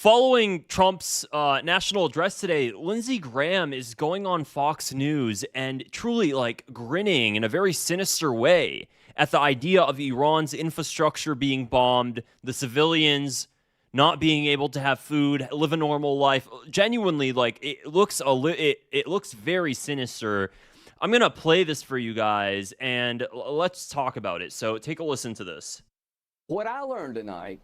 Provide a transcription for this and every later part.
Following Trump's national address today, Lindsey Graham is going on Fox News and truly grinning in a very sinister way at the idea of Iran's infrastructure being bombed, the civilians not being able to have food, live a normal life. Genuinely, it looks very sinister. I'm gonna play this for you guys and let's talk about it. So take a listen to this. What I learned tonight,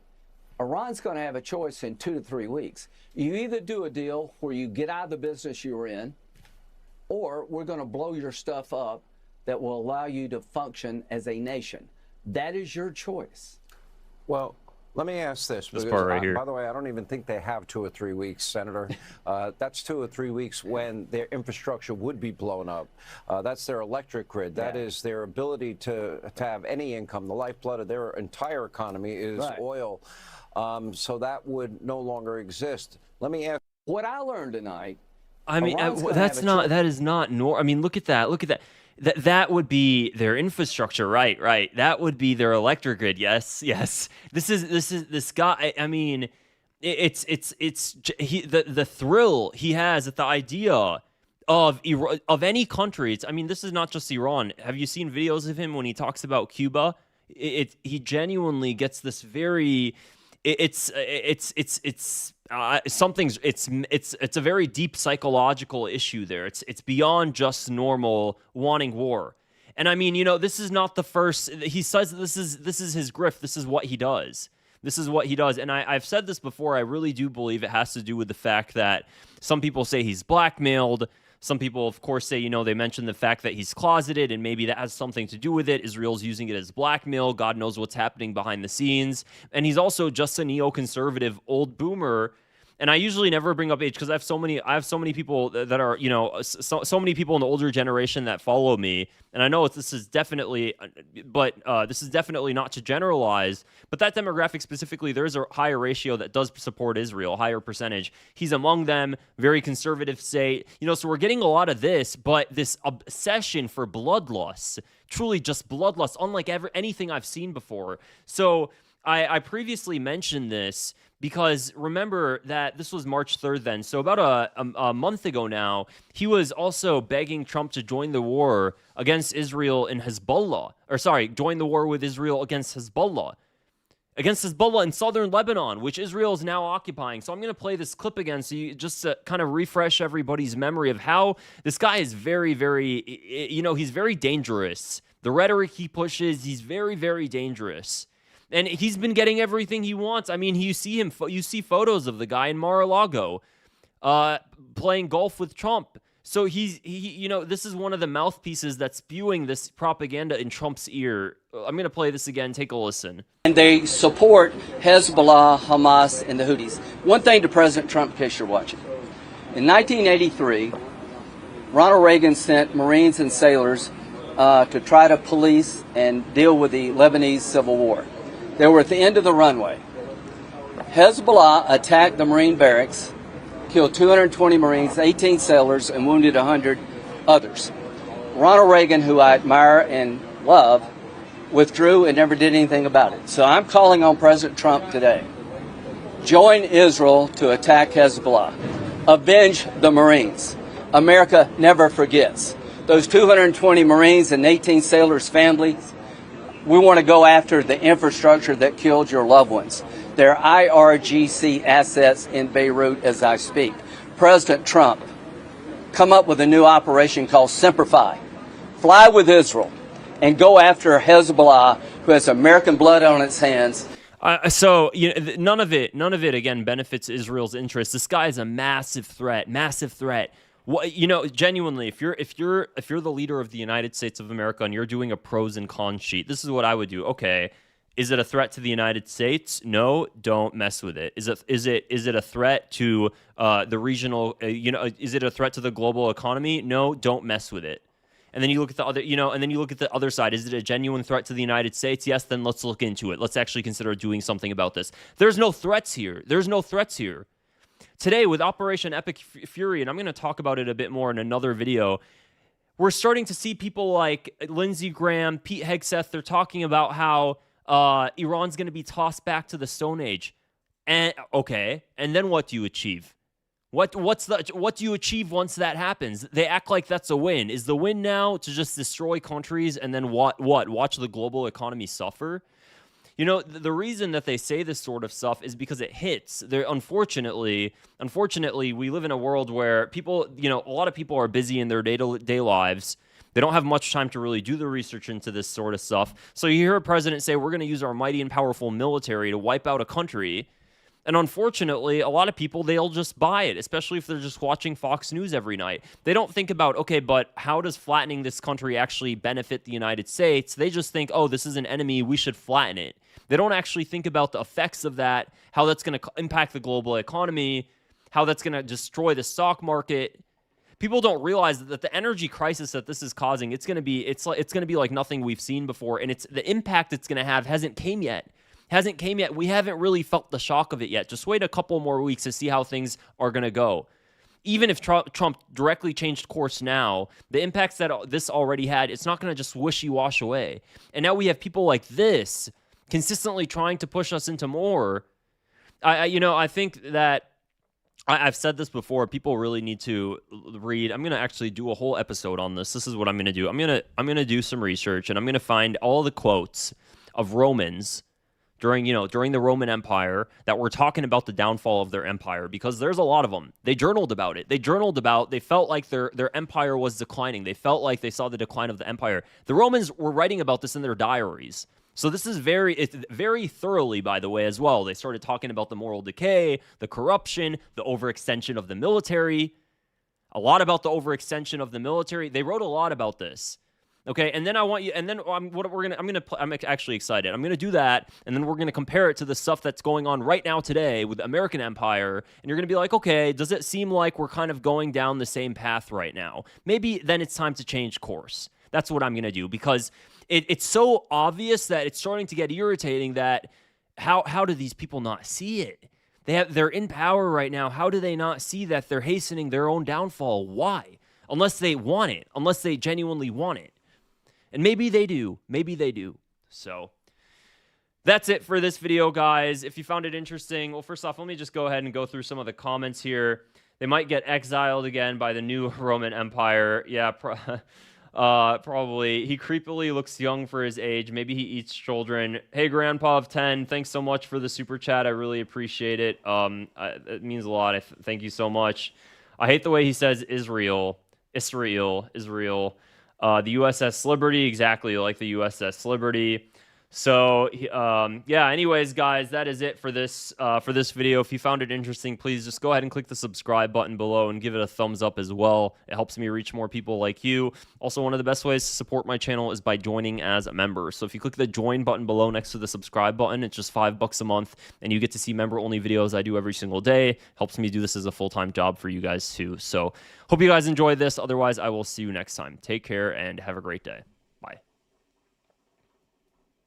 Iran's going to have a choice in 2 to 3 weeks. You either do a deal where you get out of the business you were in, or we're going to blow your stuff up that will allow you to function as a nation. That is your choice. Well, let me ask this. This part right here. By the way, I don't even think they have 2 or 3 weeks, Senator. That's 2 or 3 weeks when their infrastructure would be blown up. That's their electric grid. That is their ability to have any income. The lifeblood of their entire economy is oil. So that would no longer exist. Let me ask. What I learned tonight. I mean, that is not I mean, look at that. Look at that. That would be their infrastructure, right? That would be their electric grid. Yes. This guy. I mean, the thrill he has at the idea of any country. I mean, this is not just Iran. Have you seen videos of him when he talks about Cuba? He genuinely gets this very. It's a very deep psychological issue there. It's beyond just normal wanting war. And I mean, this is not the first. He says this is his grift. This is what he does. And I've said this before. I really do believe it has to do with the fact that some people say he's blackmailed. Some people, of course, say, they mention the fact that he's closeted, and maybe that has something to do with it. Israel's using it as blackmail. God knows what's happening behind the scenes. And he's also just a neoconservative old boomer. And I usually never bring up age because I have so many people that are, so many people in the older generation that follow me. And I know this is definitely not to generalize, but that demographic specifically, there's a higher ratio that does support Israel, higher percentage. He's among them, very conservative state, so we're getting a lot of this, but this obsession for bloodlust, truly just bloodlust, unlike anything I've seen before. So I previously mentioned this because remember that this was March 3rd then. So about a month ago now, he was also begging Trump to join the war against Israel and Hezbollah. Join the war with Israel against Hezbollah. Against Hezbollah in southern Lebanon, which Israel is now occupying. So I'm going to play this clip again so you just to kind of refresh everybody's memory of how this guy is very, very, he's very dangerous. The rhetoric he pushes, he's very, very dangerous. And he's been getting everything he wants. I mean, you see photos of the guy in Mar-a-Lago playing golf with Trump. So he this is one of the mouthpieces that's spewing this propaganda in Trump's ear. I'm going to play this again. Take a listen. And they support Hezbollah, Hamas, and the Houthis. One thing to President Trump, in case you're watching. In 1983, Ronald Reagan sent Marines and sailors to try to police and deal with the Lebanese Civil War. They were at the end of the runway. Hezbollah attacked the Marine barracks, killed 220 Marines, 18 sailors, and wounded 100 others. Ronald Reagan, who I admire and love, withdrew and never did anything about it. So I'm calling on President Trump today. Join Israel to attack Hezbollah. Avenge the Marines. America never forgets. Those 220 Marines and 18 sailors' families, we want to go after the infrastructure that killed your loved ones. They're IRGC assets in Beirut as I speak. President Trump, come up with a new operation called Simplify. Fly with Israel and go after Hezbollah, who has American blood on its hands. So none of it again benefits Israel's interests. This guy is a massive threat. What, genuinely, if you're the leader of the United States of America and you're doing a pros and cons sheet, this is what I would do. Okay, is it a threat to the United States? No, don't mess with it. Is it a threat to the regional? Is it a threat to the global economy? No, don't mess with it. And then you look at the other side. Is it a genuine threat to the United States? Yes, then let's look into it. Let's actually consider doing something about this. There's no threats here. Today, with Operation Epic Fury, and I'm going to talk about it a bit more in another video, we're starting to see people like Lindsey Graham, Pete Hegseth, they're talking about how Iran's going to be tossed back to the Stone Age. And okay, and then what do you achieve? What do you achieve once that happens? They act like that's a win. Is the win now to just destroy countries and then what? Watch the global economy suffer? You know, the reason that they say this sort of stuff is because it hits. Unfortunately, we live in a world where people, you know, a lot of people are busy in their day-to-day lives. They don't have much time to really do the research into this sort of stuff. So you hear a president say, we're going to use our mighty and powerful military to wipe out a country. And unfortunately, a lot of people, they'll just buy it, especially if they're just watching Fox News every night. They don't think about, okay, but how does flattening this country actually benefit the United States? They just think, oh, this is an enemy, we should flatten it. They don't actually think about the effects of that, how that's going to impact the global economy, how that's going to destroy the stock market. People don't realize that the energy crisis that this is causing, it's going to be like nothing we've seen before, and the impact it's going to have hasn't came yet. We haven't really felt the shock of it yet. Just wait a couple more weeks to see how things are going to go. Even if Trump directly changed course now, the impacts that this already had, it's not going to just wishy-wash away. And now we have people like this consistently trying to push us into more. I think that I've said this before. People really need to read. I'm going to actually do a whole episode on this. This is what I'm going to do. I'm going to do some research, and I'm going to find all the quotes of Romans during the Roman Empire that were talking about the downfall of their empire, because there's a lot of them. They journaled about it. They felt like their empire was declining. They felt like they saw the decline of the empire. The Romans were writing about this in their diaries. So this is very thoroughly, by the way, as well. They started talking about the moral decay, the corruption, the overextension of the military. A lot about the overextension of the military. They wrote a lot about this. Okay, and then I'm actually excited. I'm gonna do that, and then we're gonna compare it to the stuff that's going on right now today with the American empire, and you're gonna be like, okay, does it seem like we're kind of going down the same path right now? Maybe then it's time to change course. That's what I'm gonna do, because it's so obvious that it's starting to get irritating that how do these people not see it? They're in power right now. How do they not see that they're hastening their own downfall? Why? Unless they want it, unless they genuinely want it. And maybe they do. So that's it for this video, guys. If you found it interesting, well, first off, let me just go ahead and go through some of the comments here. They might get exiled again by the new Roman Empire. Yeah, probably. He creepily looks young for his age. Maybe he eats children. Hey, Grandpa of 10, thanks so much for the super chat. I really appreciate it. It means a lot. Thank you so much. I hate the way he says Israel. The USS Liberty, exactly like the USS Liberty. So, yeah, anyways, guys, that is it for this video. If you found it interesting, please just go ahead and click the subscribe button below and give it a thumbs up as well. It helps me reach more people like you. Also, one of the best ways to support my channel is by joining as a member. So if you click the join button below next to the subscribe button, it's just $5 a month, and you get to see member-only videos I do every single day. Helps me do this as a full-time job for you guys too. So hope you guys enjoyed this. Otherwise, I will see you next time. Take care and have a great day.